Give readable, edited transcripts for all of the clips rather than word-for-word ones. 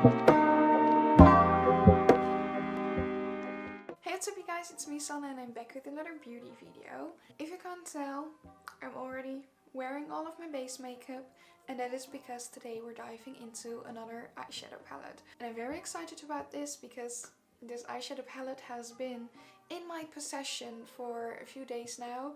Hey, what's up you guys, it's me Sanne and I'm back with another beauty video. If you can't tell, I'm already wearing all of my base makeup, and that is because today we're diving into another eyeshadow palette. And I'm very excited about this because this eyeshadow palette has been in my possession for a few days now.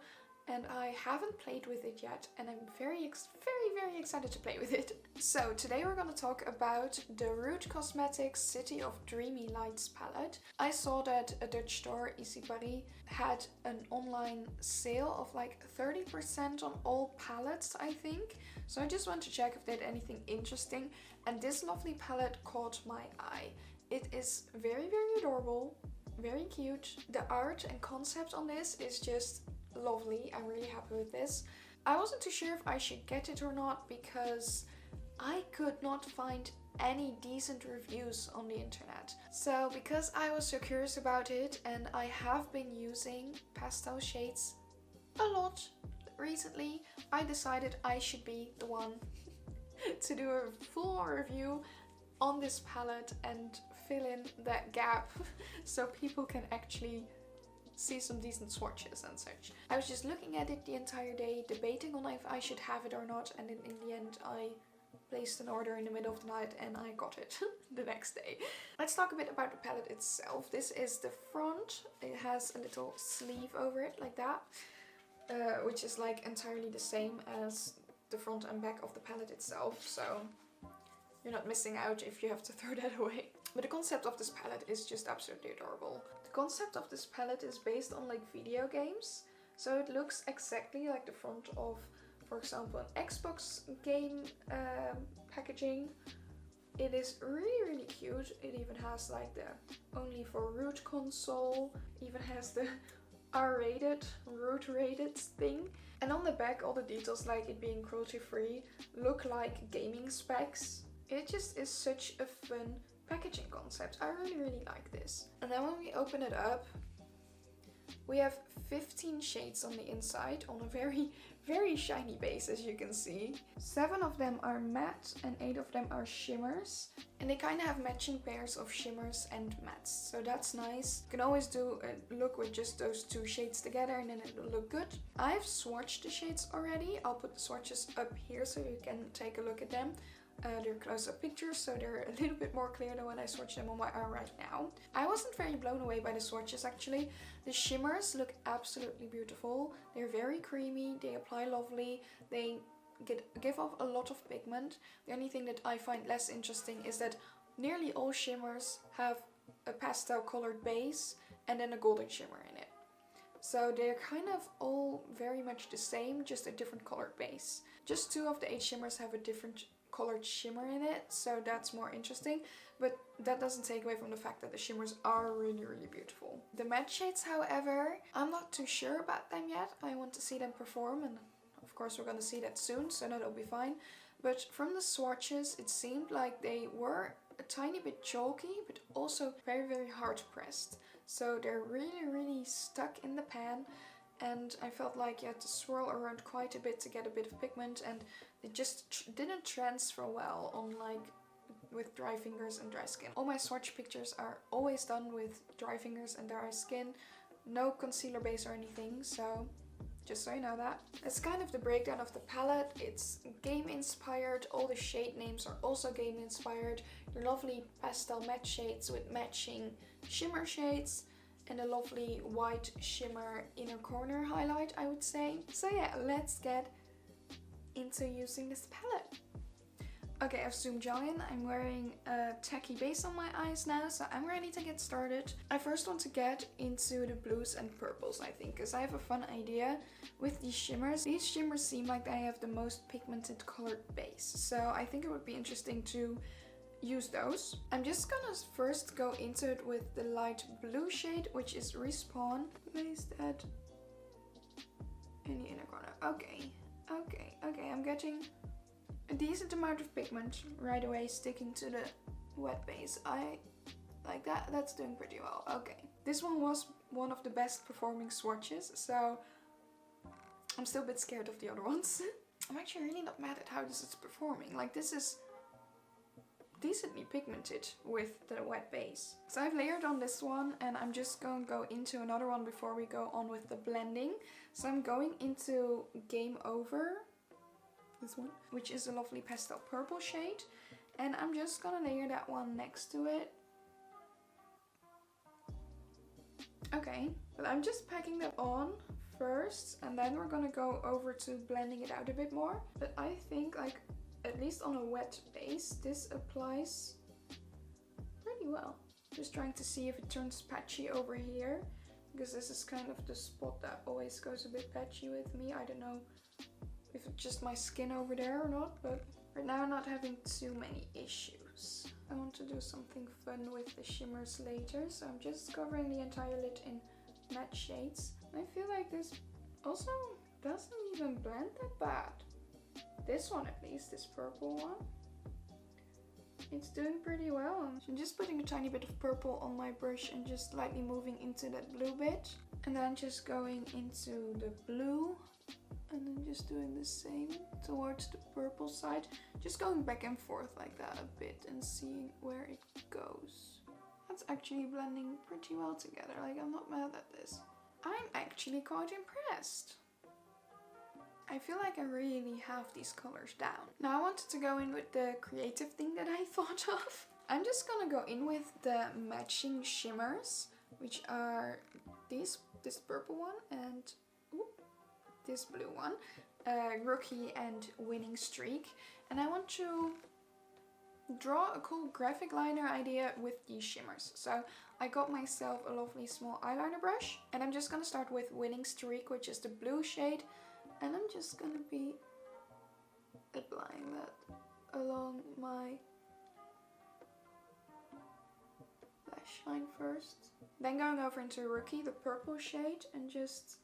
And I haven't played with it yet, and I'm very excited to play with it. So today we're going to talk about the Root Cosmetics City of Dreamy Lights palette. I saw that a Dutch store, Ici Paris, had an online sale of like 30% on all palettes, I think. So I just want to check if they had anything interesting, and this lovely palette caught my eye. It is very adorable, very cute. The art and concept on this is just lovely. I'm really happy with this. I wasn't too sure if I should get it or not because I could not find any decent reviews on the internet. So because I was so curious about it, and I have been using pastel shades a lot recently, I decided I should be the one to do a full review on this palette and fill in that gap so people can actually see some decent swatches and such. I was just looking at it the entire day, debating on if I should have it or not, and then in the end I placed an order in the middle of the night and I got it the next day. Let's talk a bit about the palette itself. This is the front. It has a little sleeve over it like that, which is like entirely the same as the front and back of the palette itself, so you're not missing out if you have to throw that away. But the concept of this palette is just absolutely adorable. The concept of this palette is based on like video games, so it looks exactly like the front of, for example, an Xbox game packaging. It is really cute. It even has like the only for Root console, even has the R-rated, Root-rated thing. And on the back, all the details, like it being cruelty free, look like gaming specs. It just is such a fun packaging concept. I really like this. And then when we open it up, we have 15 shades on the inside on a very shiny base, as you can see. 7 of them are matte and 8 of them are shimmers. And they kind of have matching pairs of shimmers and mattes, so that's nice. You can always do a look with just those 2 shades together and then it will look good. I've swatched the shades already. I'll put the swatches up here so you can take a look at them. They're close-up pictures, so they're a little bit more clear than when I swatch them on my arm right now. I wasn't very blown away by the swatches actually. The shimmers look absolutely beautiful. They're very creamy, they apply lovely, they give off a lot of pigment. The only thing that I find less interesting is that nearly all shimmers have a pastel colored base and then a golden shimmer in it. So they're kind of all very much the same, just a different colored base. Just 2 of the 8 shimmers have a different colored shimmer in it, so that's more interesting, but that doesn't take away from the fact that the shimmers are really beautiful. The matte shades, however, I'm not too sure about them yet. I want to see them perform, and of course we're going to see that soon, so that'll be fine. But from the swatches, it seemed like they were a tiny bit chalky, but also very hard pressed. So they're really stuck in the pan, and I felt like you had to swirl around quite a bit to get a bit of pigment, and it just didn't transfer well on like with dry fingers and dry skin. All my swatch pictures are always done with dry fingers and dry skin, no concealer base or anything, so just so you know that. That's kind of the breakdown of the palette. It's game inspired, all the shade names are also game inspired. Your lovely pastel matte shades with matching shimmer shades, and a lovely white shimmer inner corner highlight, I would say. So yeah, let's get into using this palette. Okay, I've zoomed you in. I'm wearing a tacky base on my eyes now, so I'm ready to get started. I first want to get into the blues and purples, I think, because I have a fun idea with these shimmers. These shimmers seem like they have the most pigmented colored base, so I think it would be interesting to use those. I'm just gonna first go into it with the light blue shade, which is Respawn. Place that in the inner corner. Okay, I'm getting a decent amount of pigment right away sticking to the wet base. I like that. That's doing pretty well. Okay, this one was one of the best performing swatches, so I'm still a bit scared of the other ones. I'm actually really not mad at how this is performing. Like, this is decently pigmented with the wet base. So I've layered on this one, and I'm just going to go into another one before we go on with the blending. So I'm going into Game Over, this one, which is a lovely pastel purple shade, and I'm just gonna layer that one next to it. Okay, but I'm just packing that on first, and then we're gonna go over to blending it out a bit more. But I think, like, at least on a wet base, this applies pretty well. Just trying to see if it turns patchy over here, because this is kind of the spot that always goes a bit patchy with me. I don't know if it's just my skin over there or not, but right now I'm not having too many issues. I want to do something fun with the shimmers later, so I'm just covering the entire lid in matte shades. I feel like this also doesn't even blend that bad. This one at least, this purple one, it's doing pretty well. So I'm just putting a tiny bit of purple on my brush and just lightly moving into that blue bit. And then just going into the blue and then just doing the same towards the purple side. Just going back and forth like that a bit and seeing where it goes. That's actually blending pretty well together. Like, I'm not mad at this. I'm actually quite impressed. I feel like I really have these colors down. Now I wanted to go in with the creative thing that I thought of. I'm just gonna go in with the matching shimmers, which are this purple one and this blue one, Rookie and Winning Streak. And I want to draw a cool graphic liner idea with these shimmers. So I got myself a lovely small eyeliner brush, and I'm just gonna start with Winning Streak, which is the blue shade. And I'm just gonna be applying that along my lash line first. Then going over into Rookie, the purple shade, and just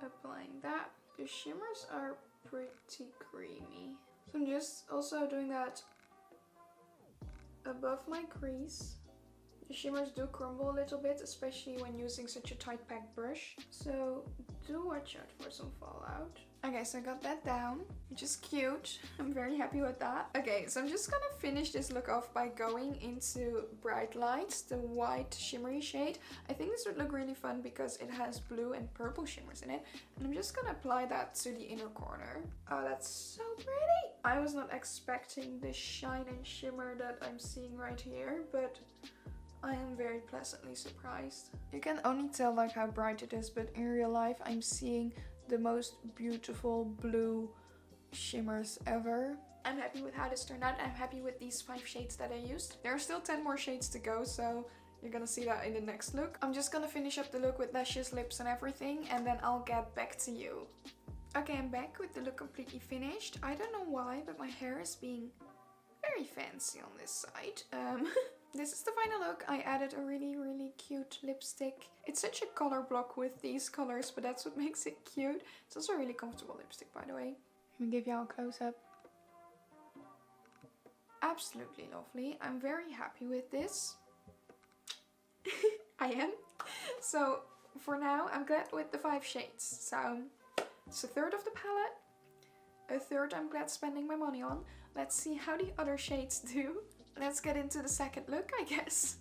applying that. The shimmers are pretty creamy. So I'm just also doing that above my crease. The shimmers do crumble a little bit, especially when using such a tight packed brush. So do watch out for some fallout. Okay, so I got that down, which is cute. I'm very happy with that. Okay, so I'm just gonna finish this look off by going into Bright Lights, the white shimmery shade. I think this would look really fun because it has blue and purple shimmers in it. And I'm just gonna apply that to the inner corner. Oh, that's so pretty! I was not expecting the shine and shimmer that I'm seeing right here, but I am very pleasantly surprised. You can only tell like how bright it is, but in real life I'm seeing the most beautiful blue shimmers ever. I'm happy with how this turned out. I'm happy with these 5 shades that I used. There are still 10 more shades to go, so you're gonna see that in the next look. I'm just gonna finish up the look with lashes, lips and everything, and then I'll get back to you. Okay, I'm back with the look completely finished. I don't know why, but my hair is being very fancy on this side. This is the final look. I added a really cute lipstick. It's such a color block with these colors, but that's what makes it cute. It's also a really comfortable lipstick, by the way. Let me give y'all a close-up. Absolutely lovely. I'm very happy with this. I am. So for now, I'm glad with the 5 shades. So it's a third of the palette. A third I'm glad spending my money on. Let's see how the other shades do. Let's get into the second look, I guess.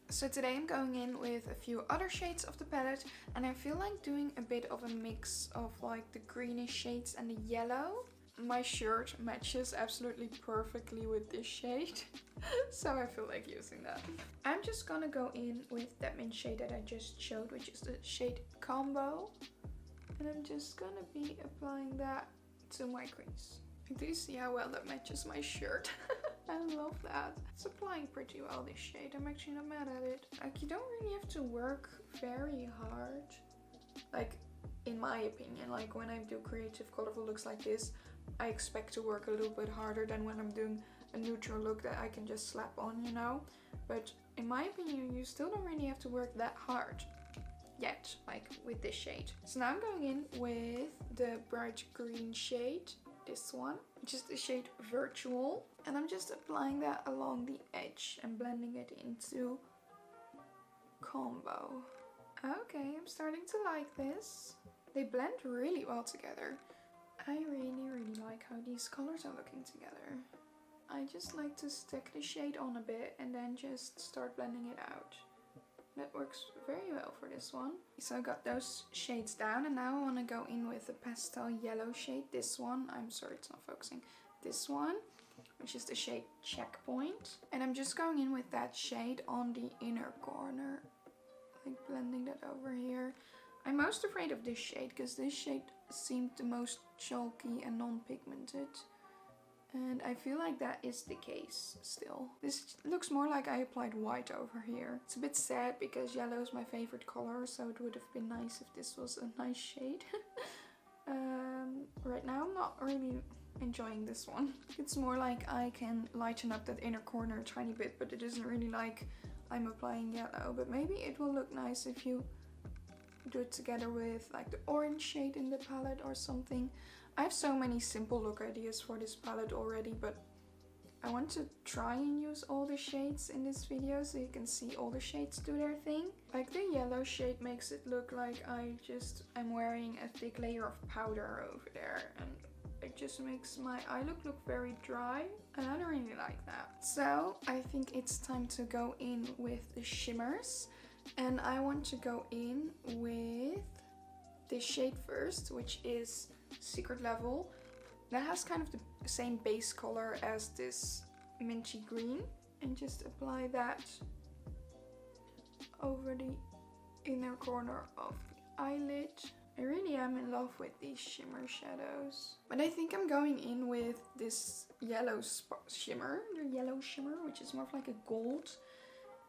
So today I'm going in with a few other shades of the palette, and I feel like doing a bit of a mix of like the greenish shades and the yellow. My shirt matches absolutely perfectly with this shade, so I feel like using that. I'm just gonna go in with that mint shade that I just showed, which is the shade Combo. And I'm just gonna be applying that to my crease. Do you see how well that matches my shirt? I love that. It's applying pretty well, this shade. I'm actually not mad at it. Like, you don't really have to work very hard. Like, in my opinion, like when I do creative, colorful looks like this, I expect to work a little bit harder than when I'm doing a neutral look that I can just slap on, you know? But in my opinion, you still don't really have to work that hard yet, like with this shade. So now I'm going in with the bright green shade. This one, which is the shade Virtual, and I'm just applying that along the edge and blending it into Combo. Okay, I'm starting to like this. They blend really well together. I really like how these colors are looking together. I just like to stick the shade on a bit and then just start blending it out. That works very well for this one. So I got those shades down, and now I want to go in with the pastel yellow shade. This one, I'm sorry it's not focusing. This one, which is the shade Checkpoint. And I'm just going in with that shade on the inner corner. Like blending that over here. I'm most afraid of this shade because this shade seemed the most chalky and non-pigmented. And I feel like that is the case still. This looks more like I applied white over here. It's a bit sad because yellow is my favorite color, so it would have been nice if this was a nice shade. Right now I'm not really enjoying this one. It's more like I can lighten up that inner corner a tiny bit, but it isn't really like I'm applying yellow. But maybe it will look nice if you do it together with like the orange shade in the palette or something. I have so many simple look ideas for this palette already, but I want to try and use all the shades in this video so you can see all the shades do their thing. Like the yellow shade makes it look like I'm wearing a thick layer of powder over there, and it just makes my eye look very dry, and I don't really like that. So I think it's time to go in with the shimmers, and I want to go in with this shade first, which is Secret Level. That has kind of the same base color as this minty green, and just apply that over the inner corner of the eyelid. I really am in love with these shimmer shadows, but I think I'm going in with this yellow shimmer, which is more of like a gold,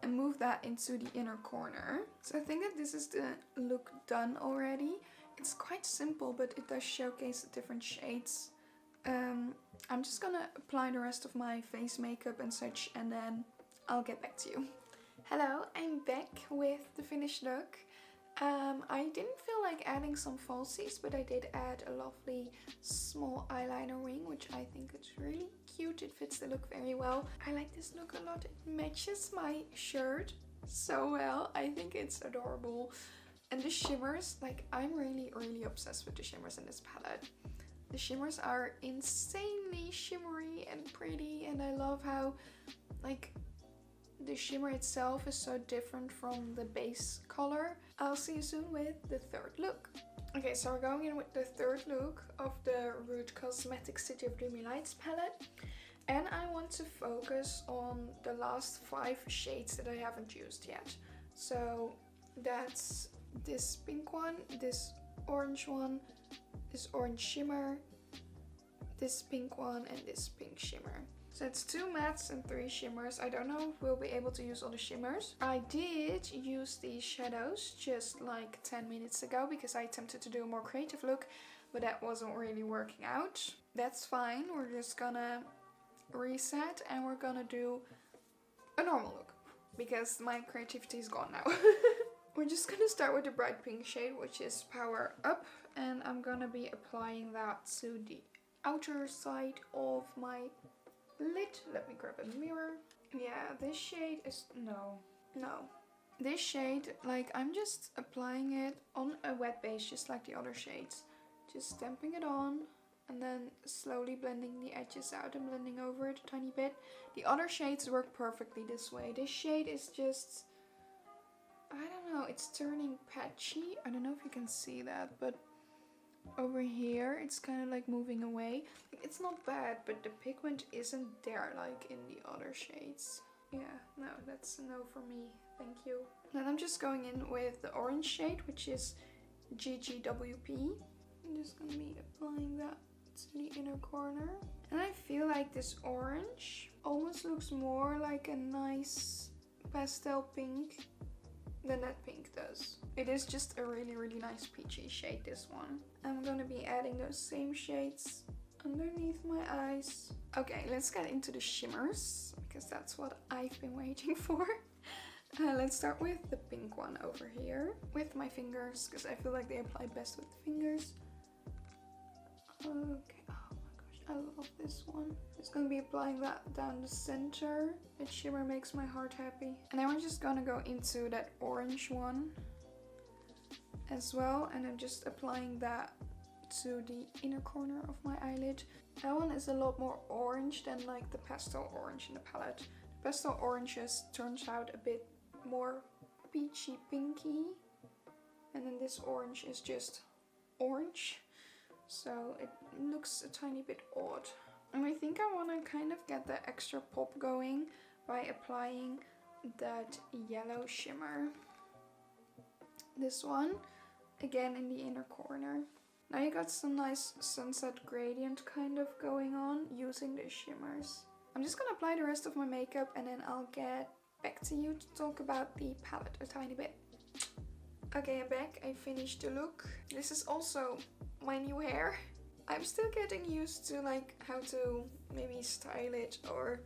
and move that into the inner corner. So I think that this is the look done already. It's quite simple, but it does showcase the different shades. I'm just gonna apply the rest of my face makeup and such, and then I'll get back to you. Hello, I'm back with the finished look. I didn't feel like adding some falsies, but I did add a lovely small eyeliner ring, which I think is really cute. It fits the look very well. I like this look a lot. It matches my shirt so well. I think it's adorable. And the shimmers, like, I'm really obsessed with the shimmers in this palette. The shimmers are insanely shimmery and pretty, and I love how, like, the shimmer itself is so different from the base color. I'll see you soon with the third look. Okay, so we're going in with the third look of the Rouge Cosmetics City of Dreamy Lights palette. And I want to focus on the last 5 shades that I haven't used yet. So that's this pink one, this orange one, this orange shimmer, this pink one, and this pink shimmer. So it's 2 mattes and 3 shimmers. I don't know if we'll be able to use all the shimmers. I did use these shadows just like 10 minutes ago because I attempted to do a more creative look, but that wasn't really working out. That's fine. We're just gonna reset and we're gonna do a normal look because my creativity is gone now. We're just gonna start with the bright pink shade, which is Power Up, and I'm gonna be applying that to the outer side of my lid. Let me grab a mirror. Yeah, this shade is no. This shade, like, I'm just applying it on a wet base just like the other shades. Just stamping it on and then slowly blending the edges out and blending over it a tiny bit. The other shades work perfectly this way. This shade is just, I don't know, it's turning patchy. I don't know if you can see that, but over here it's kind of like moving away. It's not bad, but the pigment isn't there like in the other shades. Yeah, no, that's a no for me. Thank you. Then I'm just going in with the orange shade, which is GGWP. I'm just gonna be applying that to the inner corner. And I feel like this orange almost looks more like a nice pastel pink than that pink does. It is just a really nice peachy shade, this one. I'm gonna be adding those same shades underneath my eyes. Okay, let's get into the shimmers because that's what I've been waiting for. Let's start with the pink one over here with my fingers because I feel like they apply best with the fingers. Okay, oh my gosh, I love this one. Just gonna be applying that down the center. That shimmer makes my heart happy. And then we're just gonna go into that orange one as well, and I'm just applying that to the inner corner of my eyelid. That one is a lot more orange than like the pastel orange in the palette. The pastel oranges turns out a bit more peachy pinky, and then this orange is just orange, so it looks a tiny bit odd. And I think I want to kind of get the extra pop going by applying that yellow shimmer. This one, again in the inner corner. Now you got some nice sunset gradient kind of going on using the shimmers. I'm just gonna apply the rest of my makeup and then I'll get back to you to talk about the palette a tiny bit. Okay, I'm back. I finished the look. This is also my new hair. I'm still getting used to like how to maybe style it or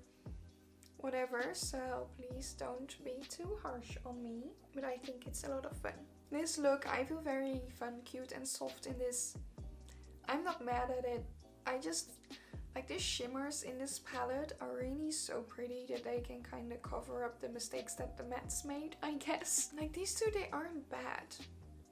whatever, so please don't be too harsh on me, but I think it's a lot of fun. This look, I feel very fun, cute and soft in this. I'm not mad at it. I just like the shimmers in this palette are really so pretty that they can kind of cover up the mistakes that the mattes made, I guess. Like these two, they aren't bad.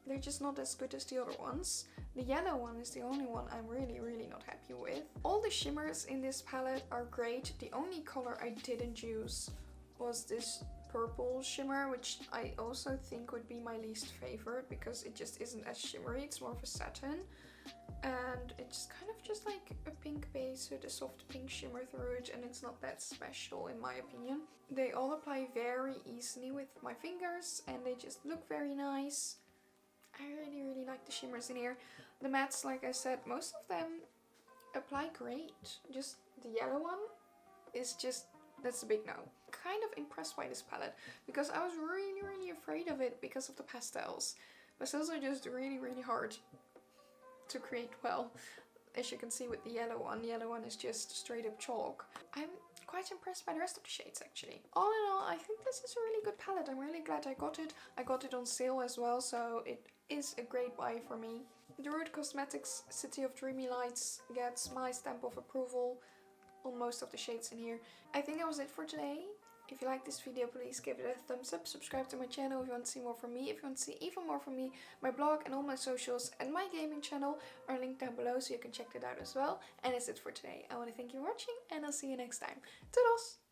They're just not as good as the other ones. The yellow one is the only one I'm really not happy with. All the shimmers in this palette are great. The only color I didn't use was this purple shimmer, which I also think would be my least favorite because it just isn't as shimmery. It's more of a satin. And it's kind of just like a pink base with a soft pink shimmer through it, and it's not that special in my opinion. They all apply very easily with my fingers and they just look very nice. I really like the shimmers in here. The mattes, like I said, most of them apply great. Just the yellow one is just, that's a big no. Kind of impressed by this palette because I was really afraid of it because of the pastels. Pastels are just really hard to create well. As you can see with the yellow one is just straight up chalk. I'm quite impressed by the rest of the shades actually. All in all, I think this is a really good palette. I'm really glad I got it. I got it on sale as well, so it is a great buy for me. The Root Cosmetics City of Dreamy Lights gets my stamp of approval on most of the shades in here. I think that was it for today. If you like this video, please give it a thumbs up. Subscribe to my channel if you want to see more from me. If you want to see even more from me, my blog and all my socials and my gaming channel are linked down below, so you can check that out as well. And that's it for today. I want to thank you for watching and I'll see you next time. Toodles!